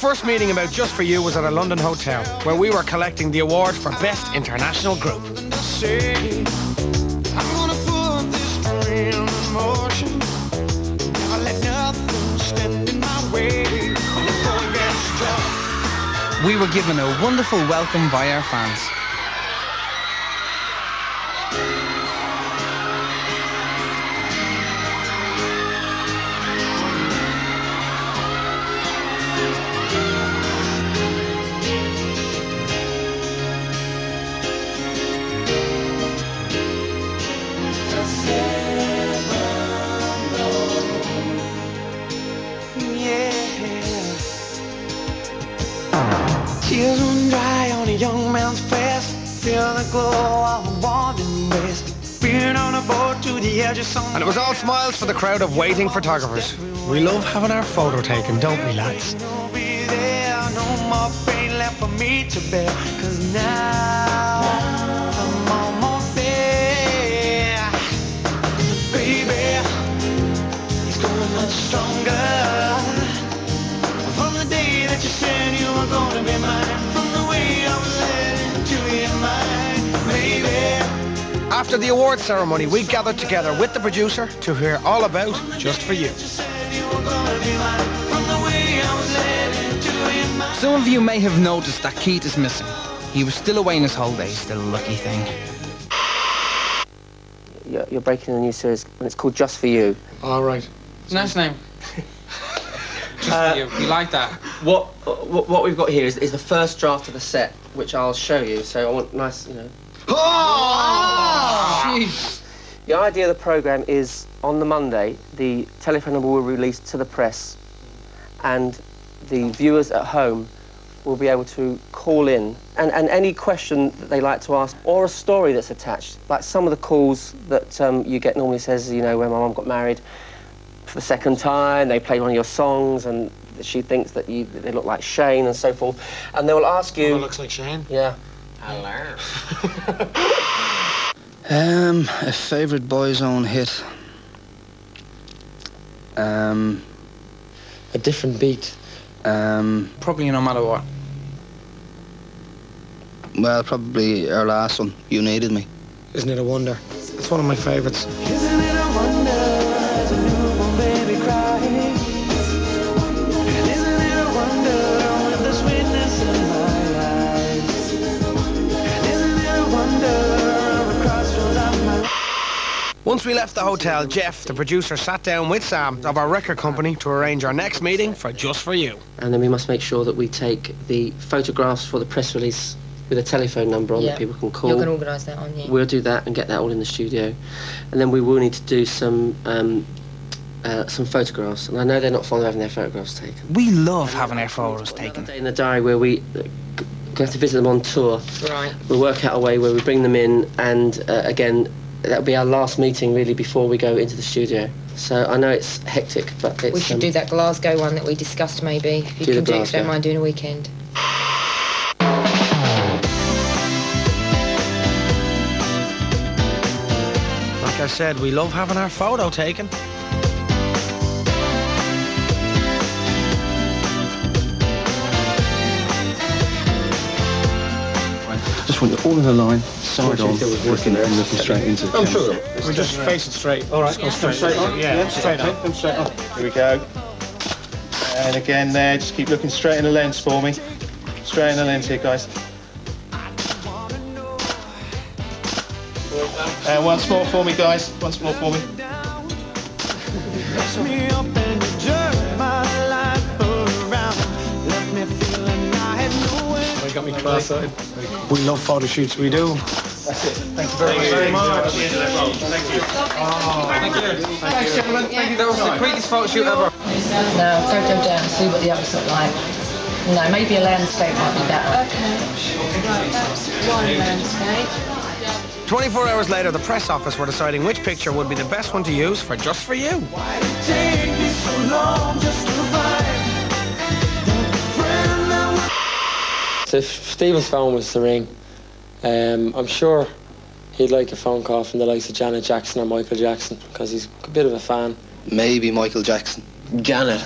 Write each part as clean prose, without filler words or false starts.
first meeting about Just For You was at a London hotel, where we were collecting the award for Best International Group. We were given a wonderful welcome by our fans. Tears run dry on a young man's face. Feel the glow of a warm embrace. Being on a boat to the edge of some. And it was all smiles for the crowd of waiting photographers. We love having our photo taken, don't we, lads? No more pain left for me to bear. 'Cause now I'm almost there. Baby, it's going much stronger. From the day that you said you were gonna be mine. From the way I was led into your mind, baby. After the award ceremony, we gathered together with the producer to hear all about Just For You. Some of you may have noticed that Keith is missing. He was still away in his holidays, the lucky thing. You're breaking a new series, and it's called Just For You. All right. Nice name. Just For You. You like that? What we've got here is the first draft of the set, which I'll show you. So I want nice, you know. Jeez. The idea of the programme is, on the Monday, the telephone number will be released to the press, and the viewers at home will be able to call in, and any question that they like to ask, or a story that's attached. Like some of the calls that you get normally says, you know, when my mum got married for the second time, they played one of your songs, and she thinks that they look like Shane and so forth, and they will ask you... Oh, it looks like Shane? Yeah. Hello. A favourite Boyzone hit. A different beat. Probably no matter what. Well, probably our last one, You Needed Me. Isn't it a wonder? It's one of my favourites. Isn't it a wonder as a newborn baby cries? And isn't it a wonder with the sweetness in my eyes? And isn't it a wonder of a crossroads of my life? Once we left the hotel, Jeff, the producer, sat down with Sam of our record company to arrange our next meeting for Just For You. And then we must make sure that we take the photographs for the press release with a telephone number on that people can call. You're going to organise that, aren't you? We'll do that and get that all in the studio. And then we will need to do some photographs. And I know they're not fond of having their photographs taken. We love having our photos taken. Another day in the diary where we have to visit them on tour. Right. We'll work out a way where we bring them in, and again, that'll be our last meeting really before we go into the studio. So I know it's hectic, but it's... We should do that Glasgow one that we discussed, maybe. If you Do can the do it, if you don't Glasgow. mind doing a weekend. Like I said, we love having our photo taken. Just want you all in a line, side on, looking straight into the camera. Sure. We just face it straight. All right, Just go straight on. Yeah, straight on. Straight on. Here we go. And again there, just keep looking straight in the lens for me. Straight in the lens here, guys. And once more for me, guys. Once more for me. Me up and you jerk my life around. Left me feeling I had no way. You got me cross-eyed. We love photo shoots, we do. That's it. Thank you very much. Thank you. Thank you. Thanks, gentlemen. Thank you. That was the quickest photo shoot ever. No, go down and see what the others look like. No, maybe a landscape might be better. Okay. Right, that's one landscape. 24 hours later, the press office were deciding which picture would be the best one to use for Just For You. Why did it take me so long just to find the friend that was... So if Stephen's phone was to ring, I'm sure he'd like a phone call from the likes of Janet Jackson or Michael Jackson, because he's a bit of a fan. Maybe Michael Jackson. Janet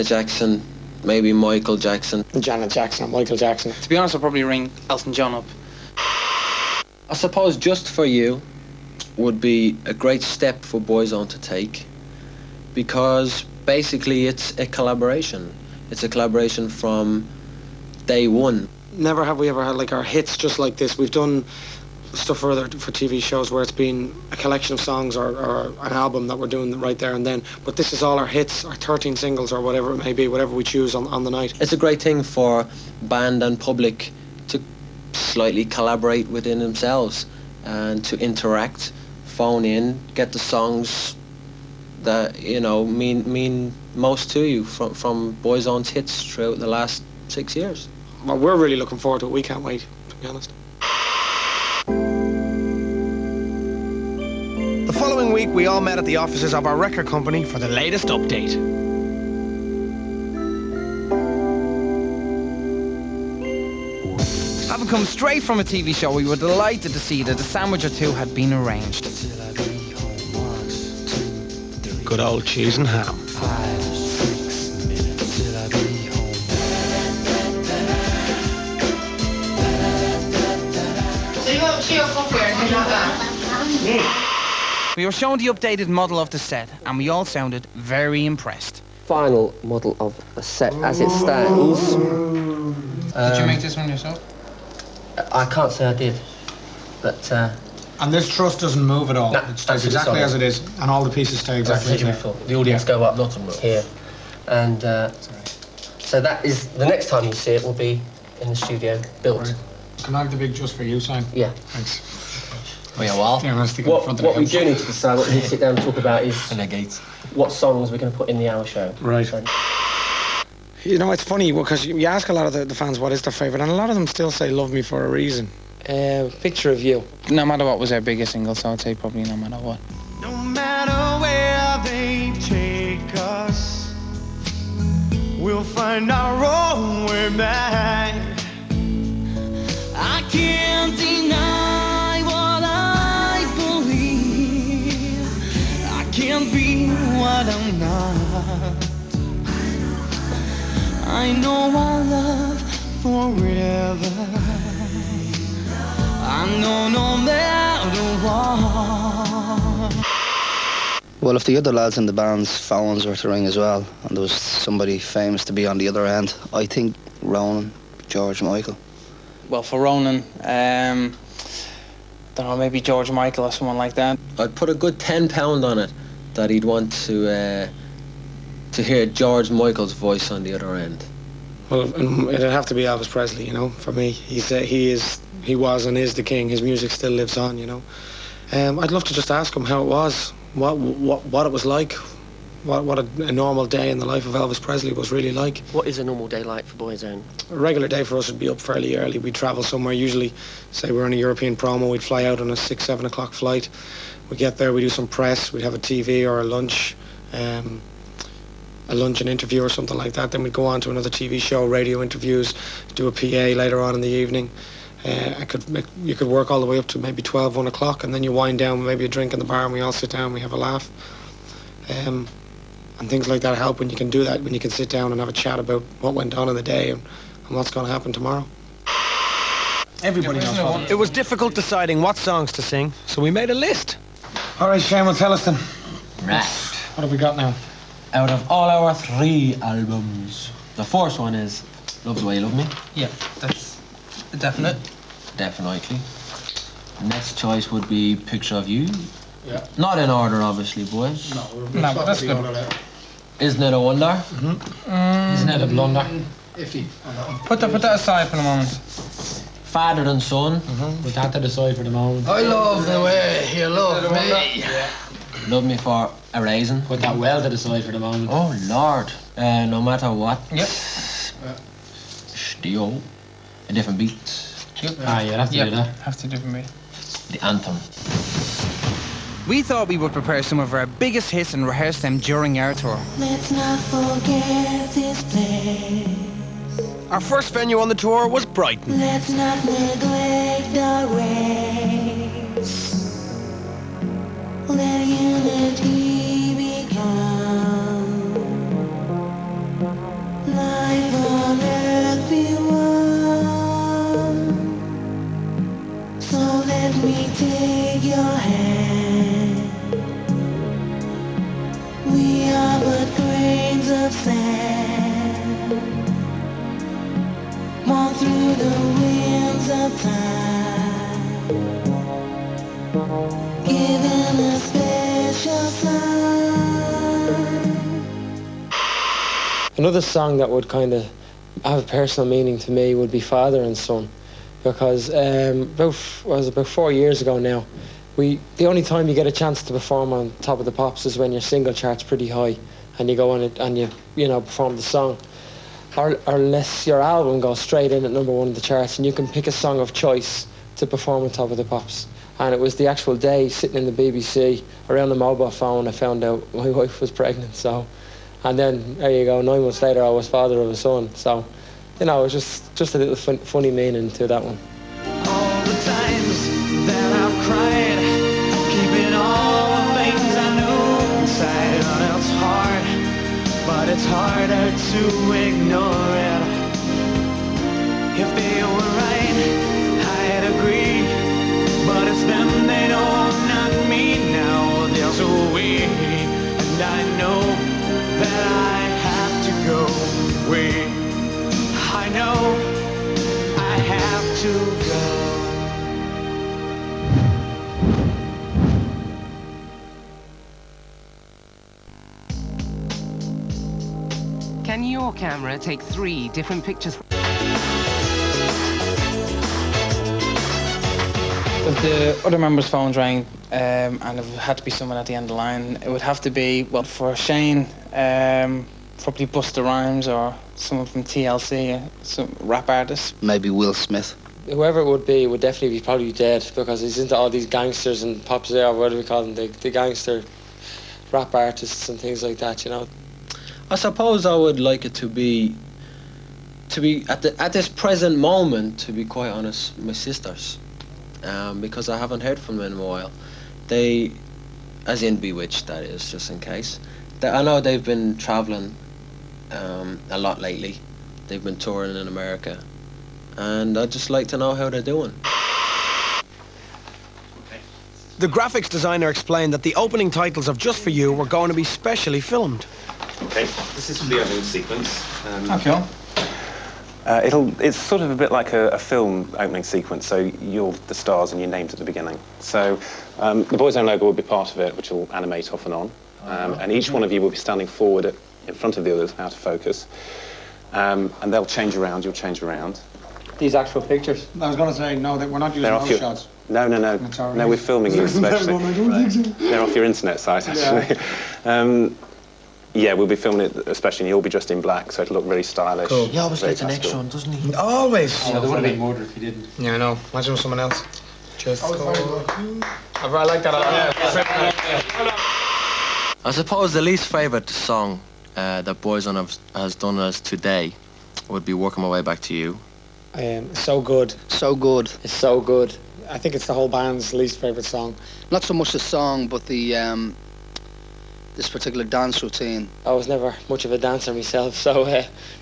Jackson, maybe Michael Jackson. Janet Jackson or Michael Jackson. To be honest, I'll probably ring Elton John up. I suppose Just For You would be a great step for Boyzone to take, because basically it's a collaboration. It's a collaboration from day one. Never have we ever had like our hits just like this. We've done stuff for TV shows where it's been a collection of songs or an album that we're doing right there and then. But this is all our hits, our 13 singles or whatever it may be, whatever we choose on the night. It's a great thing for band and public to slightly collaborate within themselves and to interact, phone in, get the songs that, you know, mean most to you from Boyzone's hits throughout the last 6 years. Well, we're really looking forward to it. We can't wait, to be honest. The following week, we all met at the offices of our record company for the latest update. Having come straight from a TV show, we were delighted to see that a sandwich or two had been arranged. Good old cheese and ham. So you want tea or coffee or anything like that? We were shown the updated model of the set, and we all sounded very impressed. Final model of a set as it stands. Did you make this one yourself? I can't say I did, but And this truss doesn't move at all. No, It stays exactly solid. as it is, and all the pieces stay exactly as they are. The audience go up, not here. And so that is, the next time you see it will be in the studio, built. Right. Can I have the big just for you sign? Yeah. Thanks. Oh yeah, well. Yeah, let's stick it in front of What the we house. do need to decide, what we need to sit down and talk about is And the gates. what songs we're going to put in the hour show. Right. So, You know, it's funny because you ask a lot of the fans what is their favourite, and a lot of them still say "Love Me" for a reason. Picture of You. No matter what was our biggest single, so I'd say probably no matter what. No matter where they take us, we'll find our own way back. I can't deny what I believe. I can't be what I'm not. I know our love forever. I know no matter what. Well, if the other lads in the band's phones were to ring as well, and there was somebody famous to be on the other end, I think Ronan, George Michael. Well, for Ronan, don't know, maybe George Michael or someone like that. I'd put a good £10 on it that he'd want to hear George Michael's voice on the other end. Well, it'd have to be Elvis Presley, you know. For me, he was and is the king. His music still lives on, you know. I'd love to just ask him how it was, what it was like, what a normal day in the life of Elvis Presley was really like. What is a normal day like for Boyzone? A regular day for us would be up fairly early. We'd travel somewhere, usually, say we're on a European promo, we'd fly out on a 6-7 o'clock flight. We get there, we do some press, we'd have a TV or a lunch and interview or something like that. Then we'd go on to another TV show, radio interviews, do a PA later on in the evening. You could work all the way up to maybe 12, 1 o'clock, and then you wind down with maybe a drink in the bar and we all sit down, we have a laugh. And things like that help when you can do that, when you can sit down and have a chat about what went on in the day and what's going to happen tomorrow. Everybody knows what. It was difficult deciding what songs to sing, so we made a list. All right, Shane, well, tell us then. Right. What have we got now? Out of all our 3 albums, the first one is Love the Way You Love Me. Yeah, that's definite. Definitely. Next choice would be Picture of You. Yeah. Not in order, obviously, boys. No, but that's good. Isn't It a Wonder? Isn't it a blunder? Iffy. Put that aside for the moment. Father and Son. Put that to the side for the moment. I love the way you love me. Love Me for a Reason. Put that well to the side for the moment. Oh, Lord. No matter what. Yep. Steel. A different beat. Yep. Ah, yeah, have to do that. Have to do for me. The anthem. We thought we would prepare some of our biggest hits and rehearse them during our tour. Let's not forget this place. Our first venue on the tour was Brighton. Let's not neglect the race. Let unity become light Another song that would kind of have a personal meaning to me would be Father and Son, because about 4 years ago now, the only time you get a chance to perform on Top of the Pops is when your single chart's pretty high, and you go on it and you perform the song, or unless your album goes straight in at #1 in the charts, and you can pick a song of choice to perform on Top of the Pops. And it was the actual day sitting in the BBC around the mobile phone I found out my wife was pregnant. So, and then there you go, 9 months later I was father of a son. So, it was just a little funny meaning to that one. All the times that I've cried, keeping all the things I knew inside. And it's hard, but it's harder to ignore it. If they were right, I'd agree, but it's them they know, not me. Now there's a way, and I know that I have to go away. I know I have to go. Can your camera take 3 different pictures? If the other members' phones rang and it had to be someone at the end of the line, it would have to be, well, for Shane, probably Busta Rhymes or someone from TLC, some rap artist. Maybe Will Smith. Whoever it would be would definitely be probably dead, because he's into all these gangsters and pops there, what do we call them, the gangster rap artists and things like that, I suppose I would like it to be at this present moment, to be quite honest, my sisters, because I haven't heard from them in a while. They, as in Bewitched, that is, just in case. I know they've been travelling a lot lately. They've been touring in America, and I'd just like to know how they're doing. The graphics designer explained that the opening titles of Just For You were going to be specially filmed. Okay, this is for the opening sequence. Okay. It's sort of a bit like a film opening sequence, so you're the stars and your name's at the beginning. So the Boyzone logo will be part of it, which will animate off and on. And each one of you will be standing forward in front of the others, out of focus. And they'll change around, you'll change around. These actual pictures? I was going to say, no, we're not using those shots. No, we're filming you especially. They're off your internet site, actually. Yeah, we'll be filming it especially, and you'll be dressed in black, so it'll look really stylish. Cool. He always gets an extra one, doesn't he? Always. Yeah, there would have been murder if he didn't. Yeah, I know. Imagine with someone else. Just I like that a lot. I suppose the least favourite song that Boyzone has done us today would be Working My Way Back to You. So good. So good. It's so good. I think it's the whole band's least favourite song. Not so much the song, but the this particular dance routine. I was never much of a dancer myself, so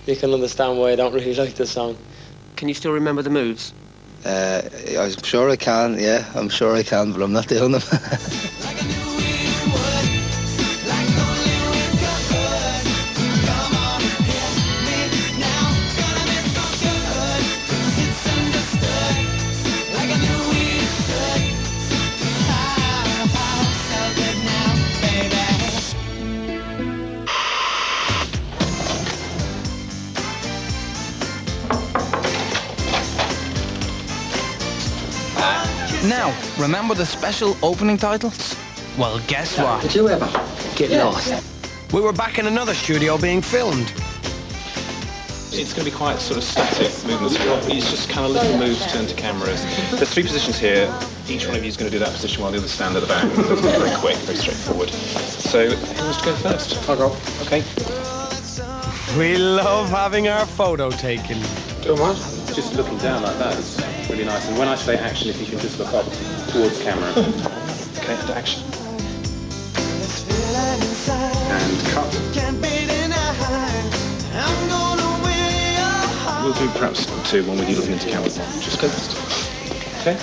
you can understand why I don't really like the song. Can you still remember the moves? I'm sure I can, yeah. I'm sure I can, but I'm not doing them. Now, remember the special opening titles? Well, guess what? Did you ever get lost? We were back in another studio being filmed. It's going to be quite sort of static movements. It's just kind of little moves turned to cameras. There's 3 positions here. Each one of you is going to do that position while the others stand at the back. It's very quick, very straightforward. So, who wants to go first? I'll go. Okay. We love having our photo taken. Doing what? Just looking down like that is really nice. And when I say action, if you can just look up towards camera. Okay, and action. And cut. We'll do perhaps 2, one with you looking into camera. Just go first. Okay.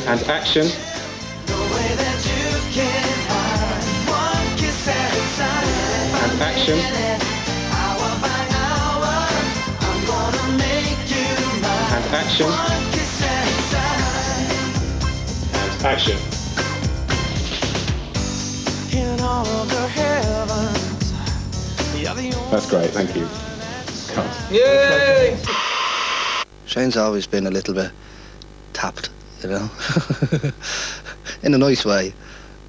And action. And action. And action. And action. In all of the heavens, That's great, thank you. Yay! Shane's always been a little bit tapped, you know, in a nice way.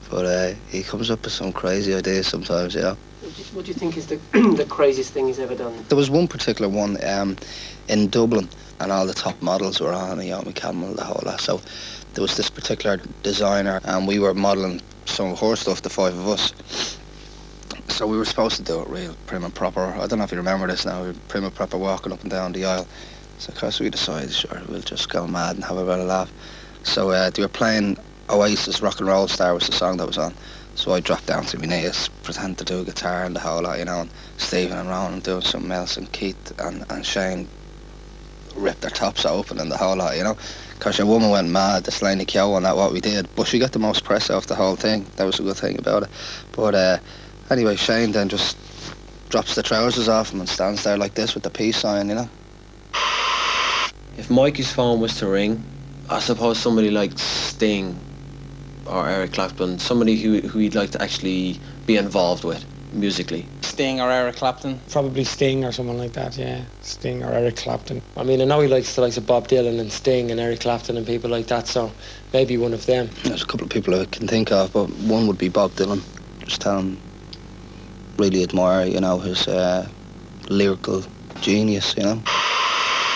But he comes up with some crazy ideas sometimes, you know. What do you think is the craziest thing he's ever done? There was one particular one in Dublin, and all the top models were on, you know, Campbell, the whole lot. So there was this particular designer, and we were modelling some of her stuff, the five of us. So we were supposed to do it real prim and proper. I don't know if you remember this now. We were prim and proper walking up and down the aisle. So of course we decided, sure, we'll just go mad and have a bit of laugh. So they were playing Oasis, Rock and Roll Star was the song that was on. So I dropped down to my knees, pretend to do a guitar and the whole lot, you know, and Stephen and Ronan doing something else, and Keith and Shane ripped their tops open and the whole lot, you know. Because your woman went mad, the Slaney Kyo on that, what we did. But she got the most press off the whole thing. That was a good thing about it. But anyway, Shane then just drops the trousers off him and stands there like this with the peace sign, you know. If Mikey's phone was to ring, I suppose somebody like Sting or Eric Clapton, somebody who he'd like to actually be involved with musically. Sting or Eric Clapton? Probably Sting or someone like that, yeah. Sting or Eric Clapton. I mean, I know he likes the likes of Bob Dylan and Sting and Eric Clapton and people like that, so maybe one of them. There's a couple of people I can think of, but one would be Bob Dylan. Just tell him, really admire, you know, his lyrical genius, you know.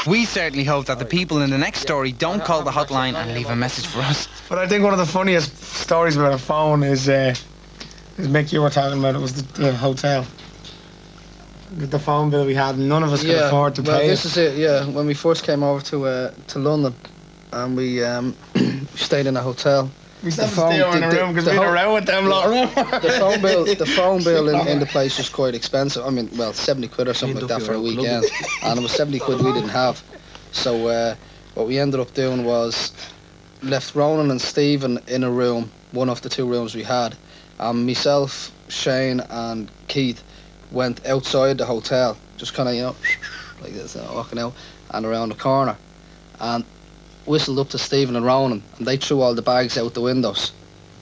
We certainly hope that the people in the next story don't call the hotline and leave a message for us. But I think one of the funniest stories about a phone is Mick, you were talking about, it was the hotel. The phone bill we had, none of us could afford to pay this is it, yeah. When we first came over to London, and we stayed in a hotel. We still stay in a room because we had a row with them lot, remember? The phone bill in the place was quite expensive. I mean, well, 70 quid or something like that for a weekend. And it was 70 quid we didn't have. So what we ended up doing was left Ronan and Stephen in a room, one of the two rooms we had. Myself, Shane and Keith went outside the hotel, just kind of, you know, like this, walking out and around the corner. And whistled up to Stephen and Ronan, and they threw all the bags out the windows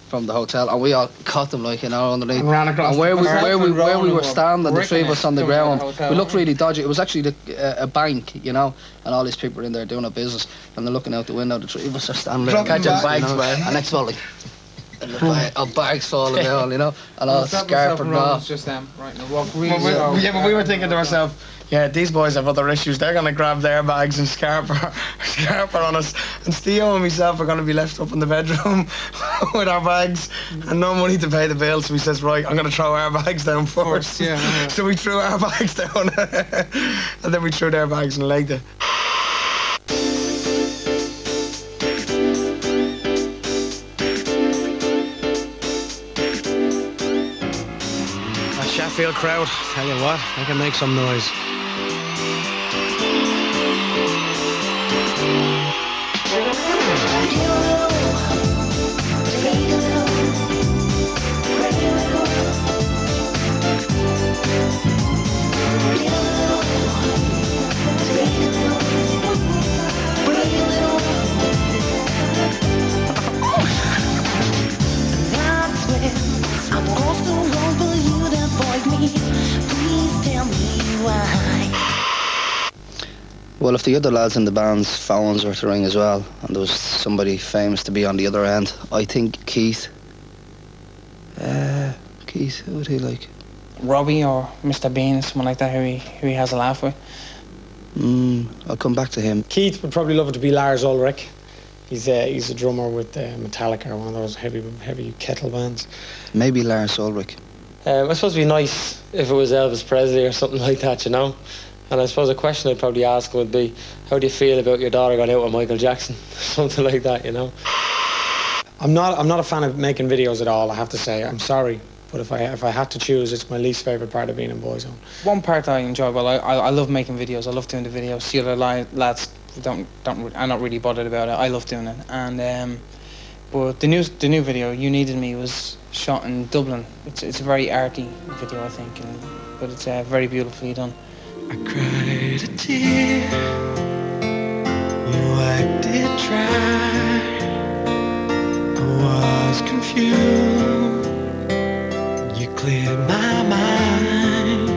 from the hotel, and we all caught them, like, you know, underneath. And where we were standing, the three of us on the ground, we looked really dodgy. It was actually a bank, you know, and all these people were in there doing their business, and they're looking out the window. The three of us are standing there catching bags, you know, man. And next one, like, and the bags falling down, you know, and all scarping off. Just them, right now, walk really yeah, but we were thinking to ourselves, yeah, these boys have other issues. They're going to grab their bags and scarper on us. And Theo and myself are going to be left up in the bedroom with our bags and no money to pay the bill. So he says, right, I'm going to throw our bags down first. Yeah. So we threw our bags down and then we threw their bags and legged it. That Sheffield crowd, tell you what, they can make some noise. Well, if the other lads in the band's phones were to ring as well, and there was somebody famous to be on the other end, I think Keith. Keith, who would he like? Robbie or Mr. Bean, someone like that who he has a laugh with. I'll come back to him. Keith would probably love it to be Lars Ulrich. He's a drummer with Metallica, or one of those heavy kettle bands. Maybe Lars Ulrich. I suppose it'd be nice if it was Elvis Presley or something like that, you know. And I suppose a question I'd probably ask would be, how do you feel about your daughter going out with Michael Jackson? Something like that, you know. I'm not a fan of making videos at all, I have to say. I'm sorry, but if I had to choose, it's my least favourite part of being in Boyzone. One part I enjoy, well, I love making videos. I love doing the videos. The other lads are not really bothered about it. I love doing it. And but the new video, You Needed Me, was shot in Dublin. It's a very arty video, I think, but it's very beautifully done. I cried a tear, you wiped it dry. I was confused, you cleared my mind.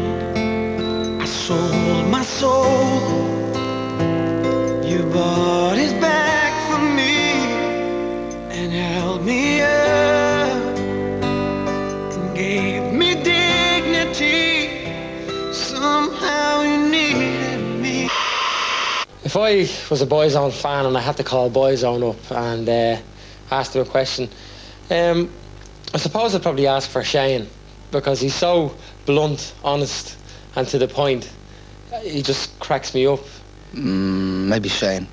I was a Boyzone fan and I had to call Boyzone up and asked him a question. I suppose I'd probably ask for Shane, because he's so blunt, honest and to the point. He just cracks me up. Maybe Shane.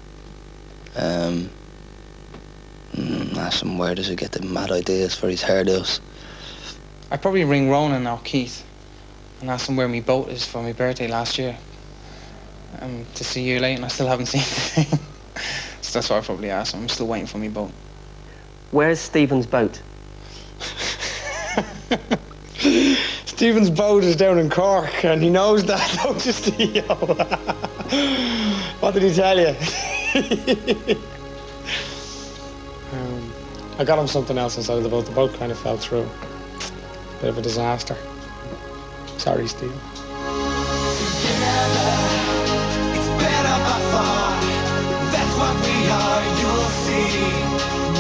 Ask him where does he get the mad ideas for his hairdos. I'd probably ring Ronan or Keith and ask him where my boat is for my birthday last year. To see you late and I still haven't seen it. So that's what I'd probably ask him. I'm still waiting for my boat. Where's Stephen's boat? Stephen's boat is down in Cork and he knows that, don't you, Steve? What did he tell you? I got him something else inside of the boat. The boat kind of fell through. Bit of a disaster. Sorry, Steve. It's better by far. That's what we are, you'll see.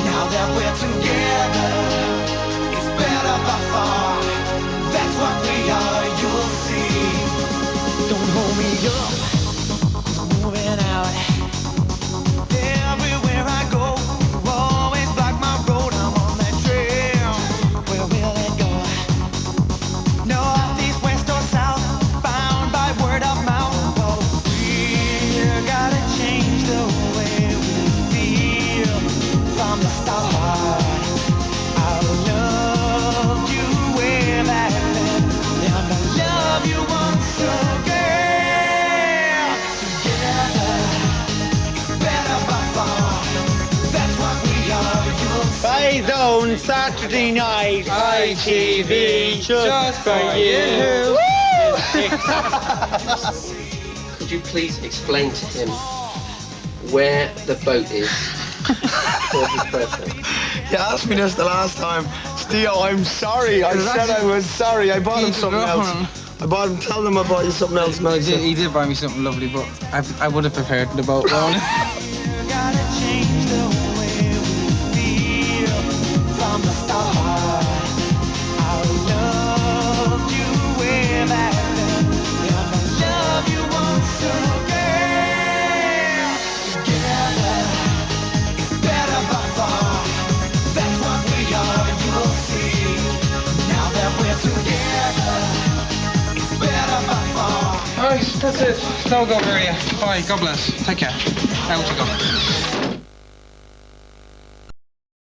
Now that we're together, it's better by far. That's what we are, you'll see. Don't hold me up, moving out. Everywhere I go, you always block my road. I'm on that trail. Where will it go? North, east, west, or south, bound by word of mouth. Oh, we gotta change the way we feel from the start. I love you way back then, and I love you once again. Together, it's better by far. That's what we are. You'll see. Boyzone Saturday night, ITV, just for you. Could you please explain to him where the boat is for his birthday? You asked me this the last time. Steve, I'm sorry. I said I was sorry. I bought him something else. I bought him, tell them I bought you something else. He did buy me something lovely, but I would have prepared the boat. Gotta change the way we feel from the start. I loved you way back then, and I love you once again. Together, it's better by far. That's what we are, you'll see. Now that we're together, it's better by far. Alright, that's it. No go area. Bye, God bless. Take care. Out you go.